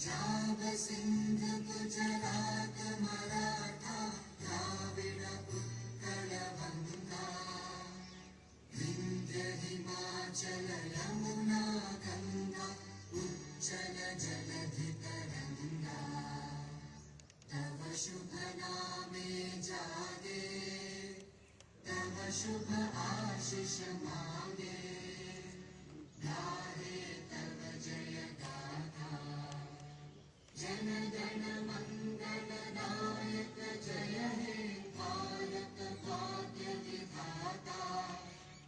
जाव सिंध गुजरात मराठा द्राविड उत्कल वंगा विंध्य हिमाचल यमुना गंगा उच्चल जलधि तरंगा तव शुभ नामे जागे तव शुभ आशीष मांगे गाहे तव जय गाथा जन गण मंगल नायक जय हे भारत भाग्य विधाता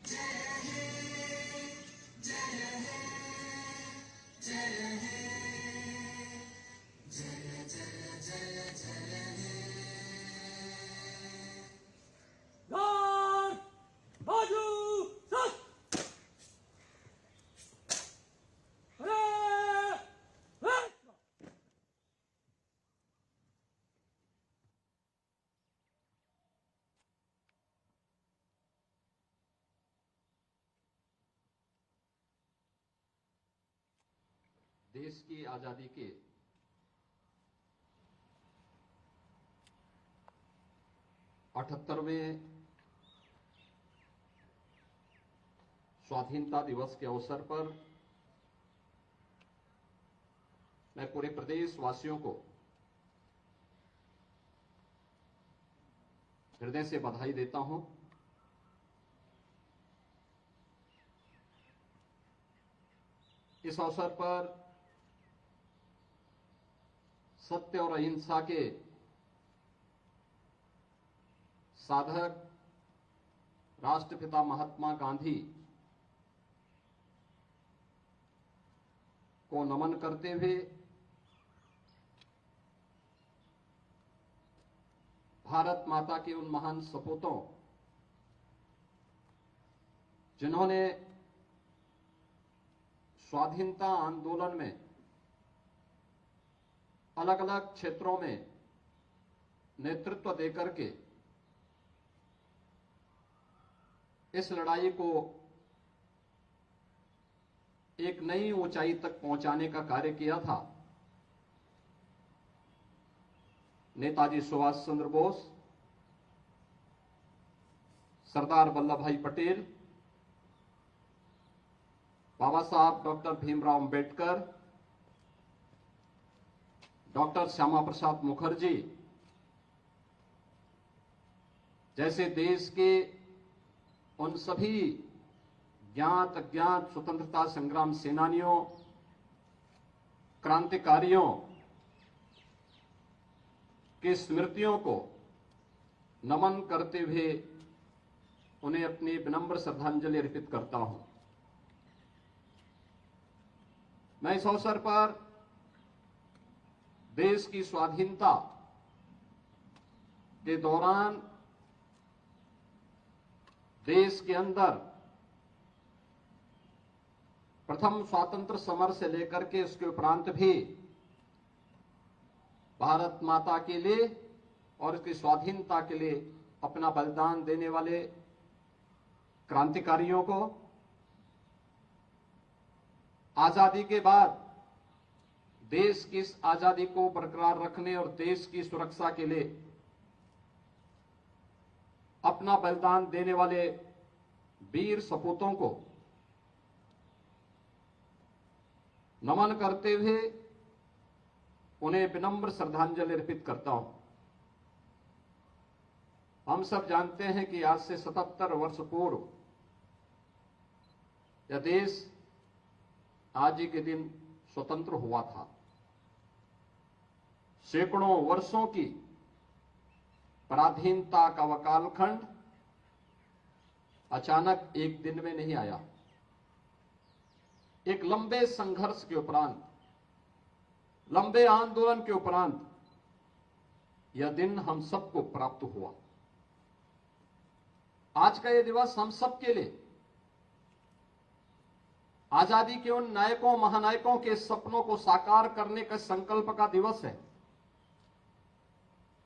जय हे जय हे जय हे जय जय जय जय हे बाजू सत देश की आजादी के 78वें स्वाधीनता दिवस के अवसर पर मैं पूरे प्रदेश वासियों को हृदय से बधाई देता हूं। इस अवसर पर सत्य और अहिंसा के साधक राष्ट्रपिता महात्मा गांधी को नमन करते हुए भारत माता के उन महान सपूतों जिन्होंने स्वाधीनता आंदोलन में अलग अलग क्षेत्रों में नेतृत्व देकर के इस लड़ाई को एक नई ऊंचाई तक पहुंचाने का कार्य किया था। नेताजी सुभाष चंद्र बोस, सरदार वल्लभ भाई पटेल, बाबा साहब डॉक्टर भीमराव अंबेडकर, डॉक्टर श्यामा प्रसाद मुखर्जी जैसे देश के उन सभी ज्ञात अज्ञात स्वतंत्रता संग्राम सेनानियों, क्रांतिकारियों की स्मृतियों को नमन करते हुए उन्हें अपनी विनम्र श्रद्धांजलि अर्पित करता हूं। मैं इस अवसर पर देश की स्वाधीनता के दौरान देश के अंदर प्रथम स्वातंत्र समर से लेकर के उसके उपरांत भी भारत माता के लिए और उसकी स्वाधीनता के लिए अपना बलिदान देने वाले क्रांतिकारियों को, आजादी के बाद देश की इस आजादी को बरकरार रखने और देश की सुरक्षा के लिए अपना बलिदान देने वाले वीर सपूतों को नमन करते हुए उन्हें विनम्र श्रद्धांजलि अर्पित करता हूं। हम सब जानते हैं कि आज से 77 वर्ष पूर्व यह देश आज ही के दिन स्वतंत्र हुआ था। सैकड़ों वर्षों की पराधीनता का वकालखंड अचानक एक दिन में नहीं आया। एक लंबे संघर्ष के उपरांत, लंबे आंदोलन के उपरांत यह दिन हम सबको प्राप्त हुआ। आज का यह दिवस हम सबके लिए आजादी के उन नायकों, महानायकों के सपनों को साकार करने का संकल्प का दिवस है।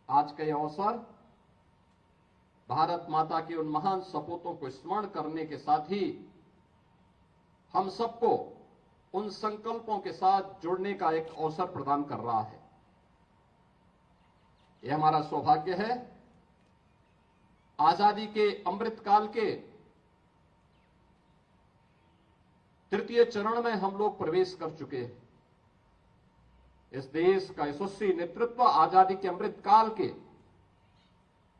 आज का यह अवसर भारत माता के उन महान सपूतों को स्मरण करने के साथ ही हम सबको उन संकल्पों के साथ जुड़ने का एक अवसर प्रदान कर रहा है। यह हमारा सौभाग्य है। आजादी के अमृत काल के तृतीय चरण में हम लोग प्रवेश कर चुके हैं। इस देश का यशस्वी नेतृत्व आजादी के अमृत काल के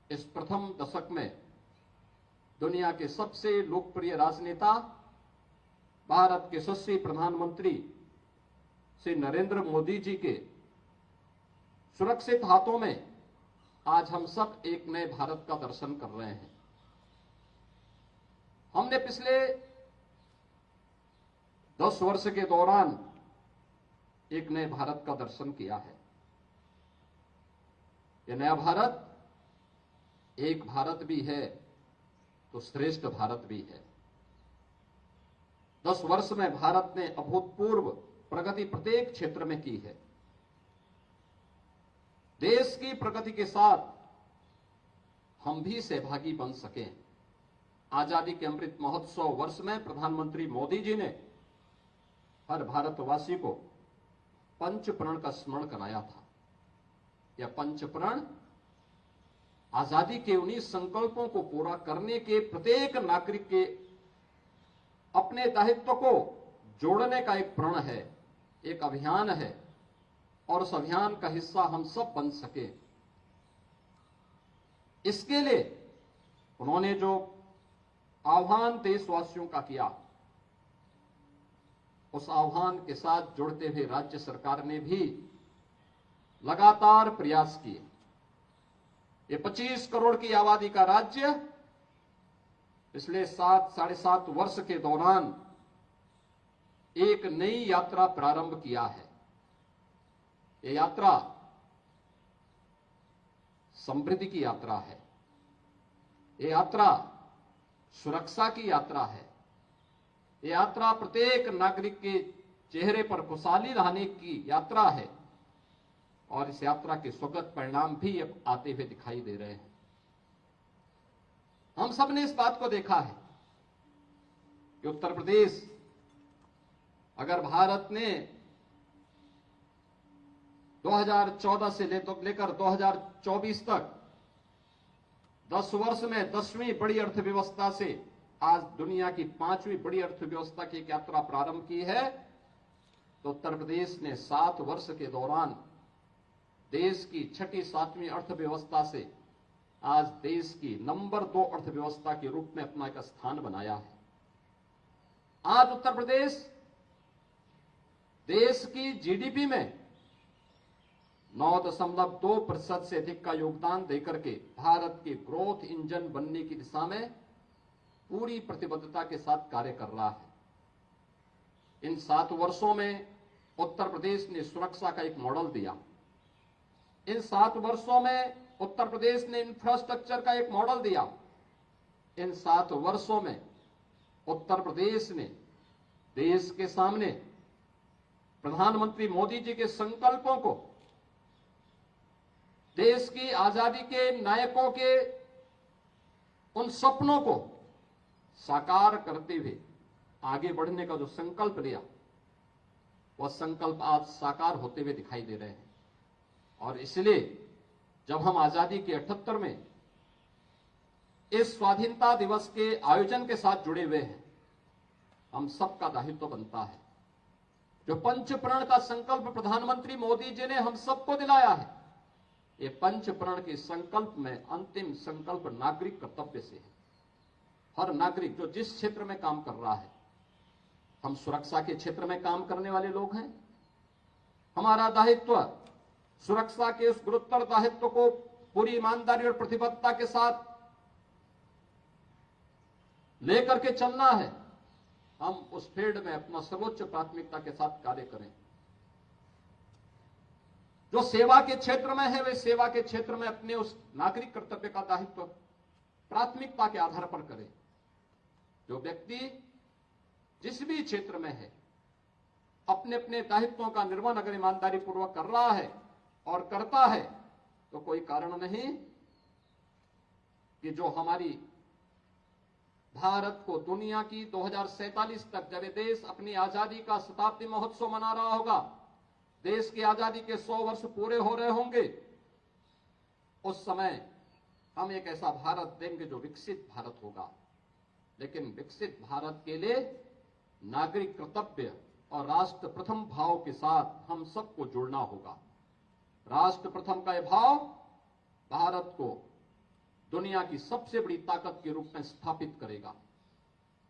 इस प्रथम दशक में दुनिया के सबसे लोकप्रिय राजनेता, भारत के यशस्वी प्रधानमंत्री श्री नरेंद्र मोदी जी के सुरक्षित हाथों में आज हम सब एक नए भारत का दर्शन कर रहे हैं। हमने पिछले 10 वर्ष के दौरान एक नए भारत का दर्शन किया है। यह नया भारत एक भारत भी है तो श्रेष्ठ भारत भी है। 10 वर्ष में भारत ने अभूतपूर्व प्रगति प्रत्येक क्षेत्र में की है। देश की प्रगति के साथ हम भी सहभागी बन सकें। आजादी के अमृत महोत्सव वर्ष में प्रधानमंत्री मोदी जी ने हर भारतवासी को पंच प्रण का स्मरण कराया था। यह पंच प्रण आजादी के उन्हीं संकल्पों को पूरा करने के प्रत्येक नागरिक के अपने दायित्व को जोड़ने का एक प्रण है, एक अभियान है, और उस अभियान का हिस्सा हम सब बन सके। इसके लिए उन्होंने जो आह्वान देशवासियों का किया, उस आह्वान के साथ जुड़ते हुए राज्य सरकार ने भी लगातार प्रयास किए। ये 25 करोड़ की आबादी का राज्य पिछले 7-7.5 वर्ष के दौरान एक नई यात्रा प्रारंभ किया है। ये यात्रा समृद्धि की यात्रा है। ये यात्रा सुरक्षा की यात्रा है। ये यात्रा प्रत्येक नागरिक के चेहरे पर खुशहाली लाने की यात्रा है, और इस यात्रा के स्वगत परिणाम भी अब आते हुए दिखाई दे रहे हैं। हम सब ने इस बात को देखा है कि उत्तर प्रदेश, अगर भारत ने 2014 से लेकर 2024 तक 10 वर्ष में 10वीं बड़ी अर्थव्यवस्था से आज दुनिया की 5वीं बड़ी अर्थव्यवस्था की एक यात्रा प्रारंभ की है, तो उत्तर प्रदेश ने 7 वर्ष के दौरान देश की 6ठी-7वीं अर्थव्यवस्था से आज देश की नंबर 2 अर्थव्यवस्था के रूप में अपना एक स्थान बनाया है। आज उत्तर प्रदेश देश की जीडीपी में 9.2% से अधिक का योगदान देकर के भारत के ग्रोथ इंजन बनने की दिशा में पूरी प्रतिबद्धता के साथ कार्य कर रहा है। इन 7 वर्षों में उत्तर प्रदेश ने सुरक्षा का एक मॉडल दिया। इन 7 वर्षों में उत्तर प्रदेश ने इंफ्रास्ट्रक्चर का एक मॉडल दिया। इन 7 वर्षों में उत्तर प्रदेश ने देश के सामने प्रधानमंत्री मोदी जी के संकल्पों को, देश की आजादी के नायकों के उन सपनों को साकार करते हुए आगे बढ़ने का जो संकल्प लिया, वह संकल्प आज साकार होते हुए दिखाई दे रहे हैं। और इसलिए जब हम आजादी के 78 में इस स्वाधीनता दिवस के आयोजन के साथ जुड़े हुए हैं, हम सबका दायित्व बनता है। जो पंच प्रण का संकल्प प्रधानमंत्री मोदी जी ने हम सबको दिलाया है, ये पंच प्रण के संकल्प में अंतिम संकल्प नागरिक कर्तव्य से है। हर नागरिक जो जिस क्षेत्र में काम कर रहा है, हम सुरक्षा के क्षेत्र में काम करने वाले लोग हैं, हमारा दायित्व सुरक्षा के उस गुरुतर दायित्व को पूरी ईमानदारी और प्रतिबद्धता के साथ लेकर के चलना है। हम उस फील्ड में अपना सर्वोच्च प्राथमिकता के साथ कार्य करें। जो सेवा के क्षेत्र में है, वे सेवा के क्षेत्र में अपने उस नागरिक कर्तव्य का दायित्व प्राथमिकता के आधार पर करें। जो व्यक्ति जिस भी क्षेत्र में है, अपने अपने दायित्वों का निर्वहन अगर ईमानदारी पूर्वक कर रहा है और करता है, तो कोई कारण नहीं कि जो हमारी भारत को दुनिया की 2047 तक जब ये देश अपनी आजादी का शताब्दी महोत्सव मना रहा होगा, देश की आजादी के 100 वर्ष पूरे हो रहे होंगे, उस समय हम एक ऐसा भारत देंगे जो विकसित भारत होगा। लेकिन विकसित भारत के लिए नागरिक कर्तव्य और राष्ट्र प्रथम भाव के साथ हम सबको जुड़ना होगा। राष्ट्र प्रथम का यह भाव भारत को दुनिया की सबसे बड़ी ताकत के रूप में स्थापित करेगा।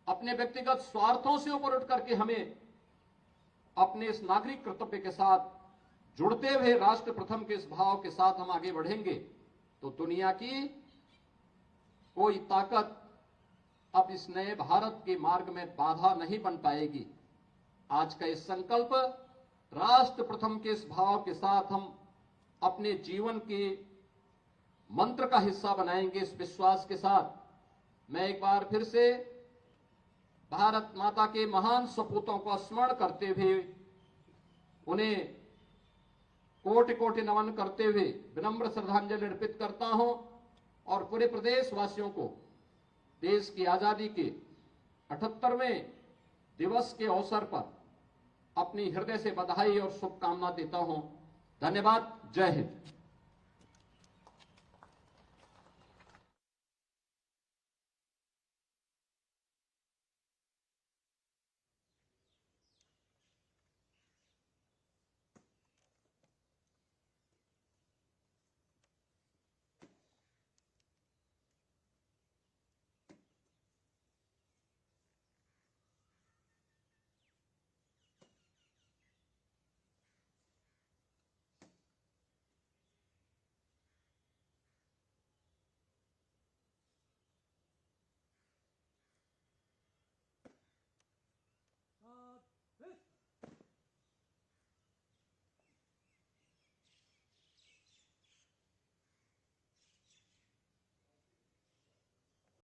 अपने व्यक्तिगत स्वार्थों से ऊपर उठ करके हमें अपने इस नागरिक कर्तव्य के साथ जुड़ते हुए राष्ट्र प्रथम के इस भाव के साथ हम आगे बढ़ेंगे तो दुनिया की कोई ताकत अब इस नए भारत के मार्ग में बाधा नहीं बन पाएगी। आज का इस संकल्प राष्ट्र प्रथम के इस भाव के साथ हम अपने जीवन के मंत्र का हिस्सा बनाएंगे। इस विश्वास के साथ मैं एक बार फिर से भारत माता के महान सपूतों को स्मरण करते हुए उन्हें कोटि कोटि नमन करते हुए विनम्र श्रद्धांजलि अर्पित करता हूं और पूरे प्रदेशवासियों को देश की आजादी के 78वें दिवस के अवसर पर अपनी हृदय से बधाई और शुभकामना देता हूं। धन्यवाद। जय हिंद।